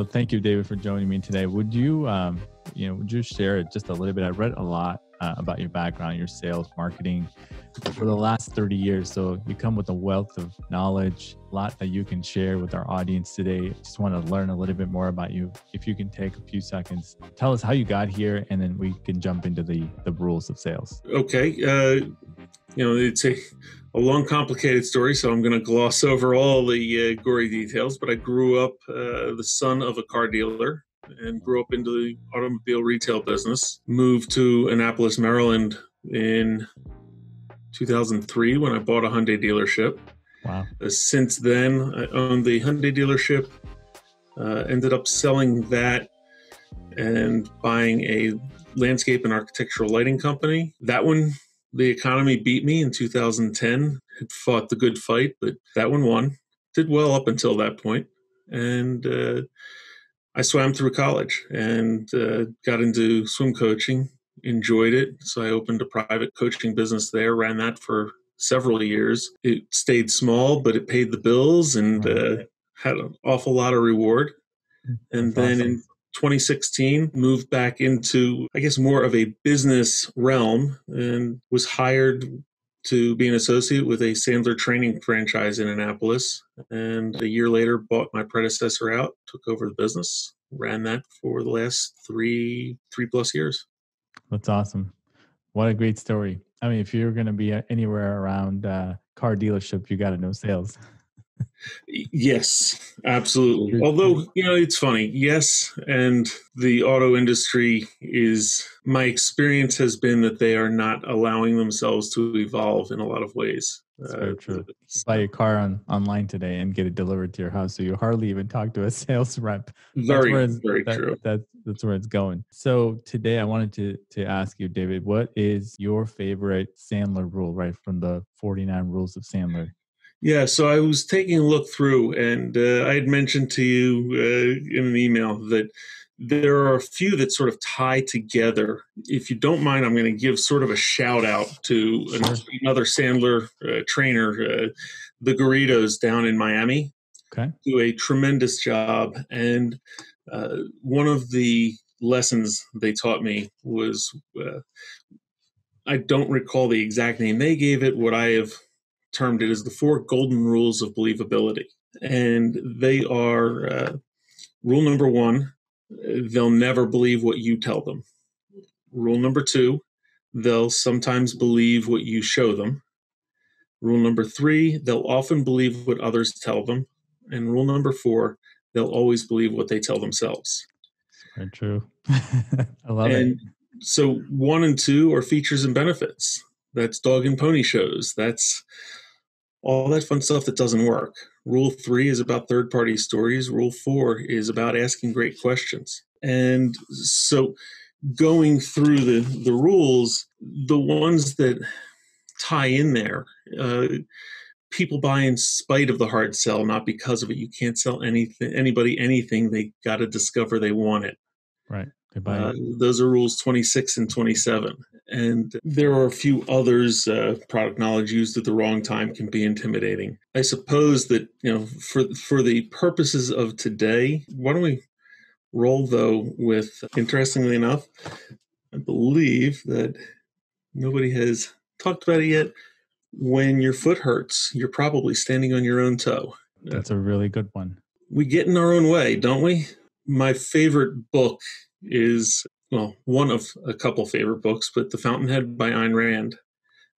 So thank you, David, for joining me today. Would you, would you share just a little bit? I read a lot about your background, your sales, marketing for the last 30 years. So you come with a wealth of knowledge, a lot that you can share with our audience today. Just want to learn a little bit more about you. If you can take a few seconds, tell us how you got here, and then we can jump into the rules of sales. Okay. It's a long, complicated story, so I'm going to gloss over all the gory details. But I grew up the son of a car dealer and grew up into the automobile retail business. Moved to Annapolis, Maryland in 2003 when I bought a Hyundai dealership. Wow. Since then, I owned the Hyundai dealership, ended up selling that and buying a landscape and architectural lighting company. That one, the economy beat me in 2010. Had fought the good fight, but that one won. Did well up until that point. And I swam through college and got into swim coaching, enjoyed it. So I opened a private coaching business there, ran that for several years. It stayed small, but it paid the bills and had an awful lot of reward. And then in 2016, moved back into, I guess, more of a business realm and was hired to be an associate with a Sandler Training franchise in Annapolis. And a year later, bought my predecessor out, took over the business, ran that for the last three plus years. That's awesome. What a great story. I mean, if you're going to be anywhere around car dealership, you got to know sales. Yes, absolutely. Although, it's funny. Yes. And the auto industry my experience has been that they are not allowing themselves to evolve in a lot of ways. That's very true. Buy your car online today and get it delivered to your house. So you hardly even talk to a sales rep. Very true. That's where it's going. So today I wanted to ask you, David, what is your favorite Sandler rule, right, from the 49 rules of Sandler? Yeah, so I was taking a look through, and I had mentioned to you in an email that there are a few that sort of tie together. If you don't mind, I'm going to give sort of a shout out to another Sandler trainer, the Garridos down in Miami. Okay. Do a tremendous job. And one of the lessons they taught me was, I don't recall the exact name they gave it, what I have termed it as the 4 golden rules of believability. And they are rule number 1, they'll never believe what you tell them. Rule number 2, they'll sometimes believe what you show them. Rule number 3, they'll often believe what others tell them. And rule number 4, they'll always believe what they tell themselves. Very true. I love it. So 1 and 2 are features and benefits. That's dog and pony shows. That's all that fun stuff that doesn't work. Rule 3 is about third-party stories. Rule 4 is about asking great questions. And so going through the rules, the ones that tie in there, people buy in spite of the hard sell, not because of it. You can't sell anybody anything. They got to discover they want it. Right. They buy it. Those are rules 26 and 27. And there are a few others. Product knowledge used at the wrong time can be intimidating. I suppose that, for the purposes of today, why don't we roll, though, with, interestingly enough, I believe that nobody has talked about it yet. When your foot hurts, you're probably standing on your own toe. That's a really good one. We get in our own way, don't we? My favorite book is, one of a couple favorite books, but The Fountainhead by Ayn Rand.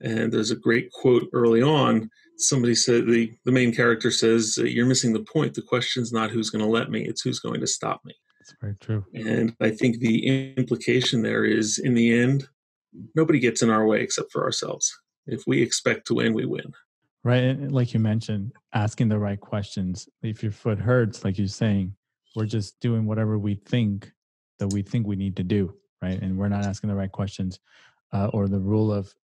And there's a great quote early on. Somebody said, the main character says, "You're missing the point. The question's not who's going to let me, it's who's going to stop me." That's very true. And I think the implication there is, in the end, nobody gets in our way except for ourselves. If we expect to win, we win. Right. And like you mentioned, asking the right questions. If your foot hurts, like you're saying, we're just doing whatever we think we need to do, right? And we're not asking the right questions. Or the rule of,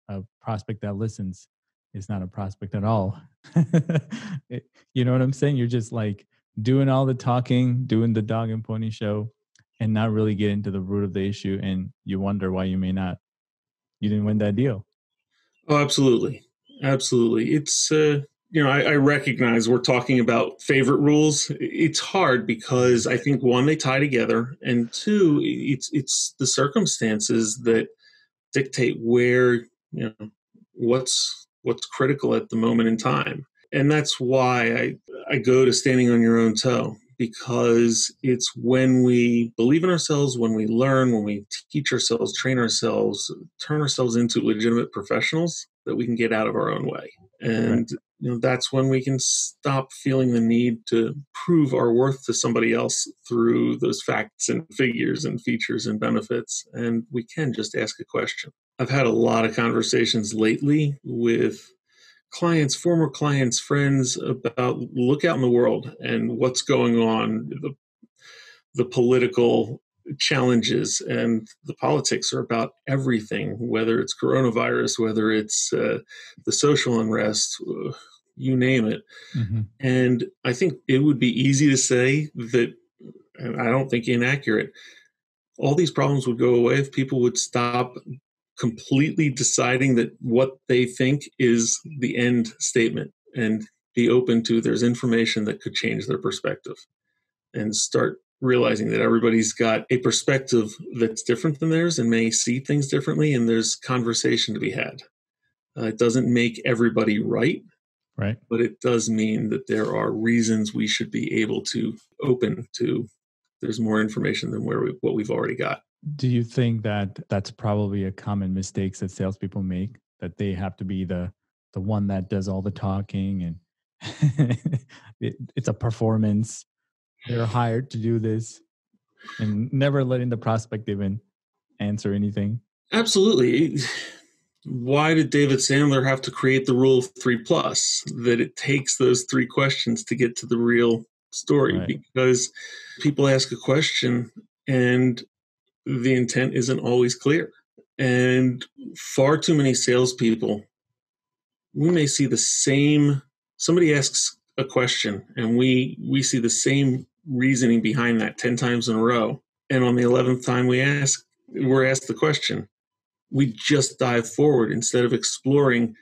a prospect that listens is not a prospect at all. You know what I'm saying? You're just like doing all the talking, doing the dog and pony show, and not really getting to the root of the issue. And you wonder why you didn't win that deal. Oh, absolutely. Absolutely. It's I recognize we're talking about favorite rules. It's hard because I think one, they tie together, and two, it's the circumstances that dictate where, what's critical at the moment in time. And that's why I go to standing on your own toe, because it's when we believe in ourselves, when we learn, when we teach ourselves, train ourselves, turn ourselves into legitimate professionals, that we can get out of our own way. And that's when we can stop feeling the need to prove our worth to somebody else through those facts and figures and features and benefits. And we can just ask a question. I've had a lot of conversations lately with clients, former clients, friends, about look out in the world and what's going on, the political challenges, and the politics are about everything, whether it's coronavirus, whether it's the social unrest, you name it. Mm-hmm. And I think it would be easy to say that, and I don't think inaccurate, all these problems would go away if people would stop completely deciding that what they think is the end statement, and be open to there's information that could change their perspective, and start realizing that everybody's got a perspective that's different than theirs and may see things differently, and there's conversation to be had. It doesn't make everybody right, but it does mean that there are reasons we should be able to open to there's more information than what we've already got. Do you think that that's probably a common mistake that salespeople make, that they have to be the one that does all the talking, and it's a performance? They're hired to do this, and never letting the prospect even answer anything. Absolutely. Why did David Sandler have to create the rule of 3+? That it takes those 3 questions to get to the real story, because people ask a question and the intent isn't always clear. And far too many salespeople, we may see the same, somebody asks a question and we see the same reasoning behind that 10 times in a row. And on the 11th time we're asked the question, we just dive forward instead of exploring.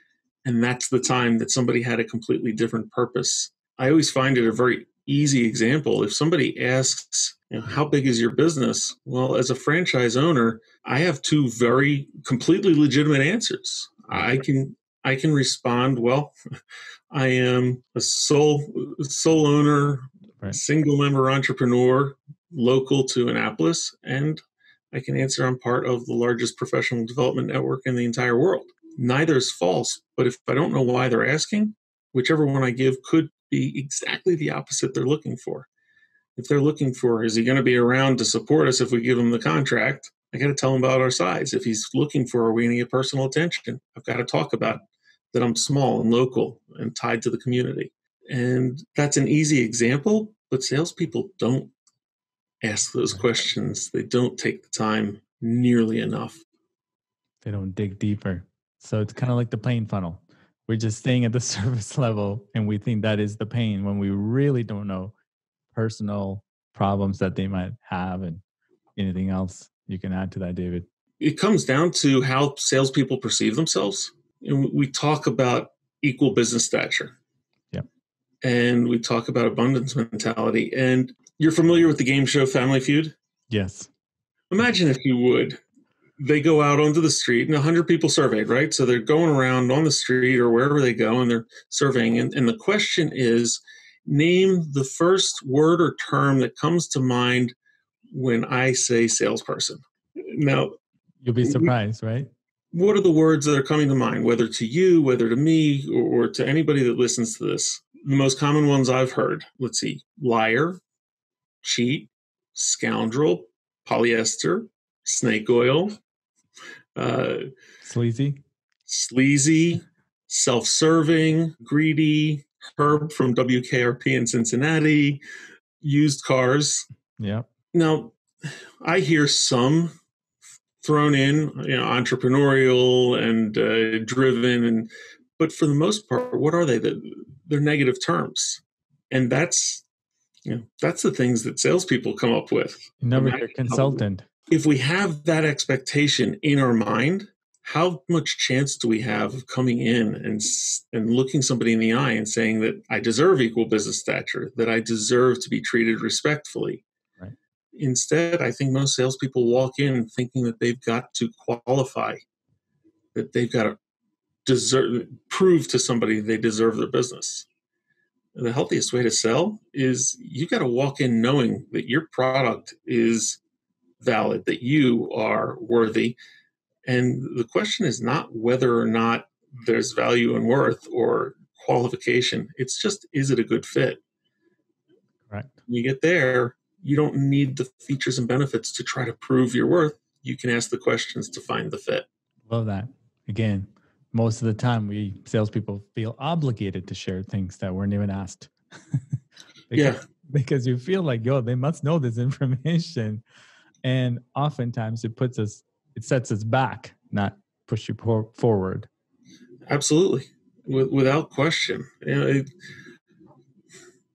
And that's the time that somebody had a completely different purpose. I always find it a very easy example. If somebody asks, how big is your business? Well, as a franchise owner, I have 2 very completely legitimate answers. I can respond, well, I am a sole owner, single member entrepreneur, local to Annapolis, and I can answer I'm part of the largest professional development network in the entire world. Neither is false, but if I don't know why they're asking, whichever one I give could be exactly the opposite they're looking for. If they're looking for, is he going to be around to support us if we give him the contract? I got to tell him about our size. If he's looking for, are we going to get personal attention? I've got to talk about that I'm small and local and tied to the community. And that's an easy example, but salespeople don't ask those questions. They don't take the time nearly enough. They don't dig deeper. So it's kind of like the pain funnel. We're just staying at the surface level, and we think that is the pain when we really don't know personal problems that they might have. And anything else you can add to that, David? It comes down to how salespeople perceive themselves. And we talk about equal business stature. Yep. And we talk about abundance mentality. And you're familiar with the game show Family Feud? Yes. Imagine, if you would, they go out onto the street, and 100 people surveyed, right? So they're going around on the street or wherever they go, and they're surveying. And the question is, name the first word or term that comes to mind when I say salesperson. Now, you'll be surprised, right? What are the words that are coming to mind, whether to you, whether to me, or to anybody that listens to this? The most common ones I've heard, let's see, liar, cheat, scoundrel, polyester, snake oil, sleazy, self-serving, greedy, Herb from WKRP in Cincinnati, used cars. Yeah. Now, I hear some thrown in, entrepreneurial and driven, but for the most part, what are they? They're negative terms, and that's the things that salespeople come up with. You never hear consultant. If we have that expectation in our mind, how much chance do we have of coming in and looking somebody in the eye and saying that I deserve equal business stature, that I deserve to be treated respectfully? Right. Instead, I think most salespeople walk in thinking that they've got to qualify, that they've got to prove to somebody they deserve their business. The healthiest way to sell is you got to walk in knowing that your product is valid, that you are worthy. And the question is not whether or not there's value and worth or qualification. It's just, is it a good fit? Correct. When you get there, you don't need the features and benefits to try to prove your worth. You can ask the questions to find the fit. Love that. Again, most of the time we salespeople feel obligated to share things that weren't even asked. Because you feel like, yo, they must know this information. And oftentimes it sets us back, not push you forward. Absolutely. Without question.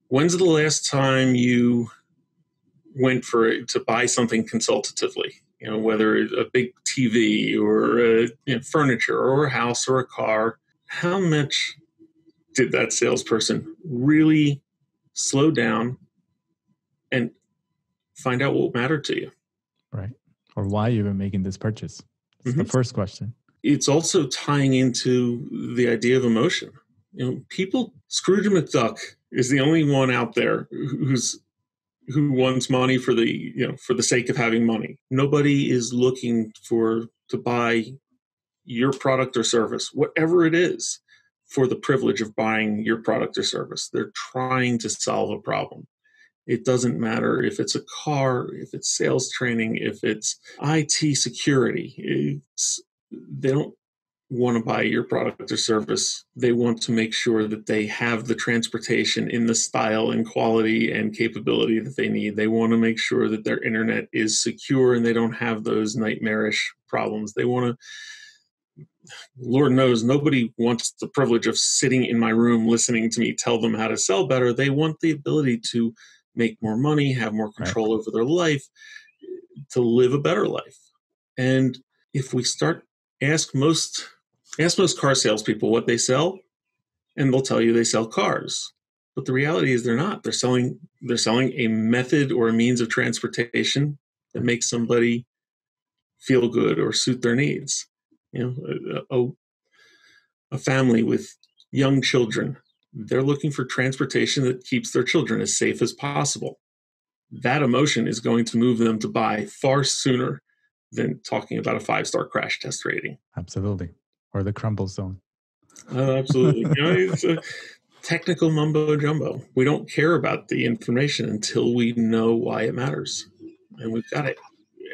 When's the last time you went to buy something consultatively? Whether a big TV or furniture or a house or a car, how much did that salesperson really slow down and find out what mattered to you? Right. Or why you were making this purchase. That's the first question. It's also tying into the idea of emotion. Scrooge McDuck is the only one out there who wants money for the sake of having money. Nobody is looking to buy your product or service, whatever it is, for the privilege of buying your product or service. They're trying to solve a problem. It doesn't matter if it's a car, if it's sales training, if it's IT security. They don't want to buy your product or service. They want to make sure that they have the transportation in the style and quality and capability that they need. They want to make sure that their internet is secure and they don't have those nightmarish problems. They want to, Lord knows, nobody wants the privilege of sitting in my room listening to me tell them how to sell better. They want the ability to make more money, have more control over their life, to live a better life. And if we start ask most car salespeople what they sell, and they'll tell you they sell cars. But the reality is they're not. They're selling a method or a means of transportation that makes somebody feel good or suit their needs. A family with young children, they're looking for transportation that keeps their children as safe as possible. That emotion is going to move them to buy far sooner than talking about a 5-star crash test rating. Absolutely. Or the crumble zone. Absolutely. It's a technical mumbo jumbo. We don't care about the information until we know why it matters. And we've got to,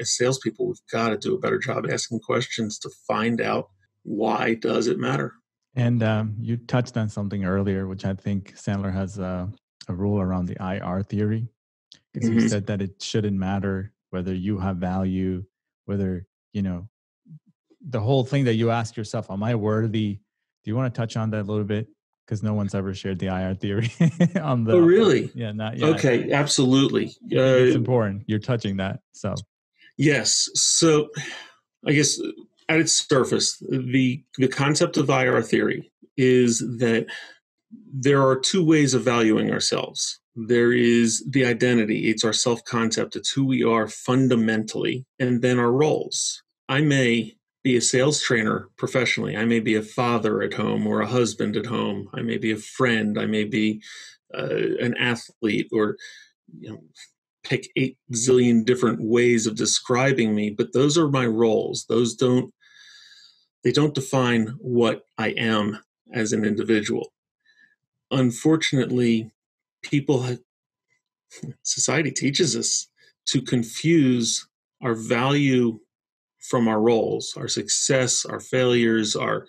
as salespeople, we've got to do a better job asking questions to find out why does it matter. And you touched on something earlier, which I think Sandler has a rule around the IR theory. Because you said that it shouldn't matter whether you have value, whether, the whole thing that you ask yourself, am I worthy? Do you want to touch on that a little bit? Because no one's ever shared the IR theory on the. Oh, really? Yeah, not yet. Okay, absolutely. It's important. You're touching that. So. Yes. So I guess at its surface, the concept of IR theory is that there are two ways of valuing ourselves. There is the identity. It's our self-concept. It's who we are fundamentally, and then our roles. I may be a sales trainer professionally. I may be a father at home or a husband at home. I may be a friend. I may be an athlete, or pick 8 zillion different ways of describing me. But those are my roles. They don't define what I am as an individual. Unfortunately, society teaches us to confuse our value from our roles, our success, our failures, our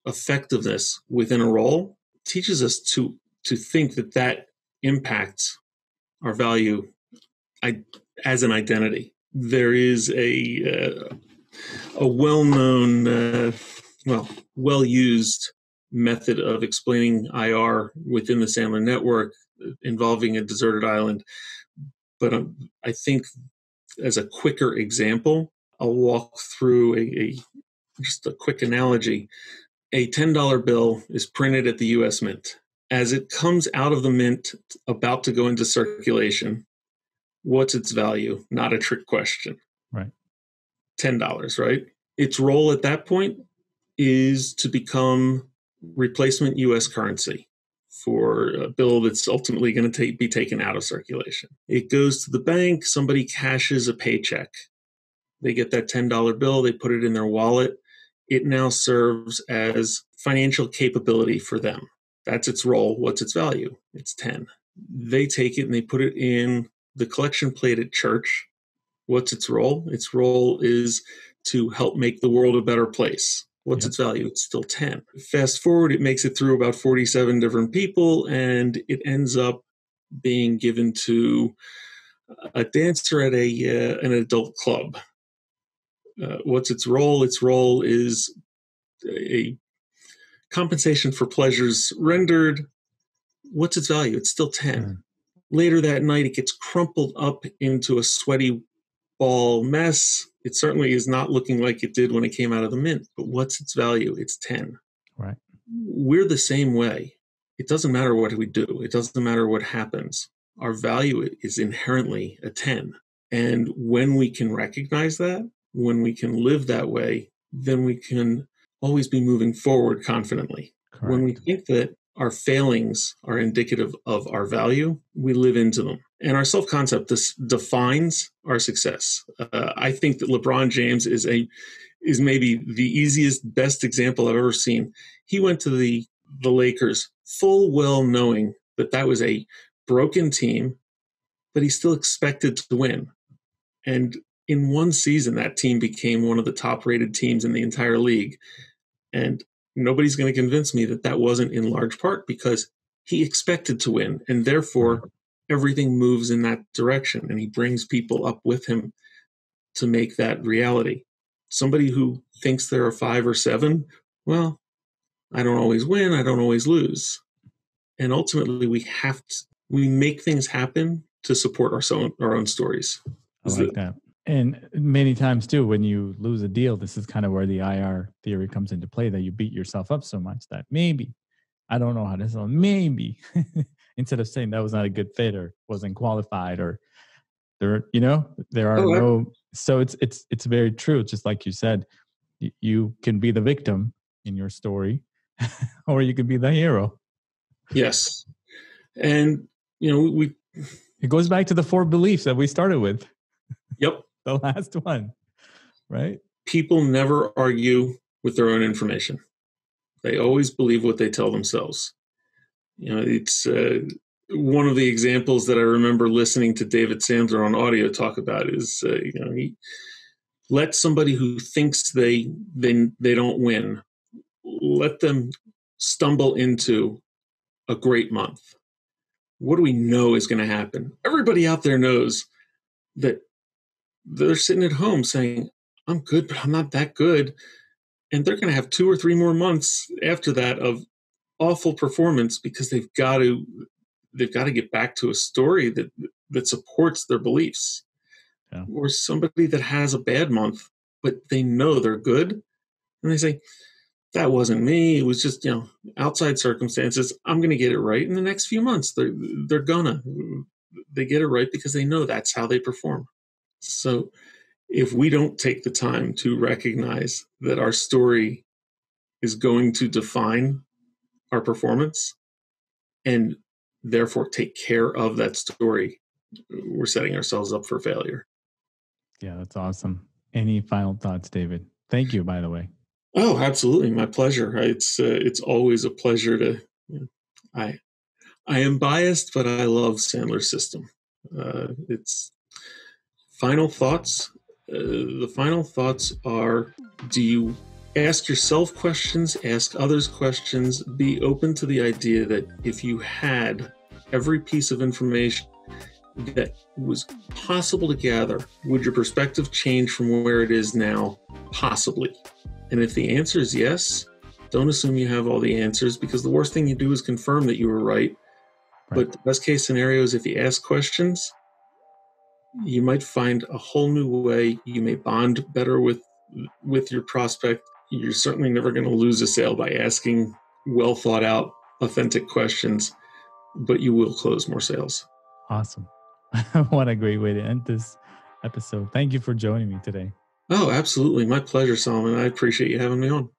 effectiveness within a role. Teaches us to think that impacts our value as an identity. There is a well-known, well-used method of explaining IR within the Sandler network involving a deserted island. But I think as a quicker example, I'll walk through just a quick analogy. A $10 bill is printed at the U.S. Mint. As it comes out of the mint, about to go into circulation, what's its value? Not a trick question. Right. $10, right? Its role at that point is to become replacement U.S. currency for a bill that's ultimately going to be taken out of circulation. It goes to the bank, somebody cashes a paycheck. They get that $10 bill, they put it in their wallet. It now serves as financial capability for them. That's its role. What's its value? It's 10. They take it and they put it in the collection plate at church. What's its role? Its role is to help make the world a better place. What's its value? It's still 10. Fast forward, it makes it through about 47 different people, and it ends up being given to a dancer at an adult club. What's its role? Its role is a compensation for pleasures rendered. What's its value? It's still 10. Later that night, it gets crumpled up into a sweaty ball mess. It certainly is not looking like it did when it came out of the mint, but what's its value? It's 10. Right. We're the same way. It doesn't matter what we do. It doesn't matter what happens. Our value is inherently a 10. And when we can recognize that, when we can live that way, then we can always be moving forward confidently. Correct. When we think that our failings are indicative of our value, we live into them. And our self-concept defines our success. I think that LeBron James is maybe the easiest, best example I've ever seen. He went to the Lakers full well knowing that was a broken team, but he still expected to win. And in one season, that team became one of the top-rated teams in the entire league. And nobody's going to convince me that wasn't in large part because he expected to win, and therefore everything moves in that direction, and he brings people up with him to make that reality. Somebody who thinks they're a 5 or 7, well, I don't always win, I don't always lose. And ultimately, we make things happen to support our own stories. I like that. And many times too, when you lose a deal, this is kind of where the IR theory comes into play, that you beat yourself up so much that maybe, I don't know how to sound, maybe, instead of saying that was not a good fit or wasn't qualified or there are no, so it's very true. Just like you said, you can be the victim in your story or you can be the hero. Yes. And, it goes back to the 4 beliefs that we started with. Yep. The last one, right? People never argue with their own information. They always believe what they tell themselves. It's one of the examples that I remember listening to David Sandler on audio talk about is, he let somebody who thinks they don't win, let them stumble into a great month. What do we know is going to happen? Everybody out there knows that they're sitting at home saying, I'm good, but I'm not that good. And they're going to have 2 or 3 more months after that of awful performance because they've got to get back to a story that supports their beliefs. Yeah. Or somebody that has a bad month, but they know they're good. And they say, that wasn't me. It was just, outside circumstances. I'm going to get it right in the next few months. They get it right because they know that's how they perform. So if we don't take the time to recognize that our story is going to define our performance and therefore take care of that story, we're setting ourselves up for failure. Yeah, that's awesome. Any final thoughts, David? Thank you, by the way. Oh, absolutely. My pleasure. It's always a pleasure to, I am biased, but I love Sandler's system. It's final thoughts. The final thoughts are, do you ask yourself questions, ask others questions, be open to the idea that if you had every piece of information that was possible to gather, would your perspective change from where it is now? Possibly. And if the answer is yes, don't assume you have all the answers, because the worst thing you do is confirm that you were right. But the best case scenario is if you ask questions, you might find a whole new way. You may bond better with your prospect. You're certainly never going to lose a sale by asking well thought out, authentic questions, but you will close more sales. Awesome. What a great way to end this episode. Thank you for joining me today. Oh, absolutely. My pleasure, Solomon. I appreciate you having me on.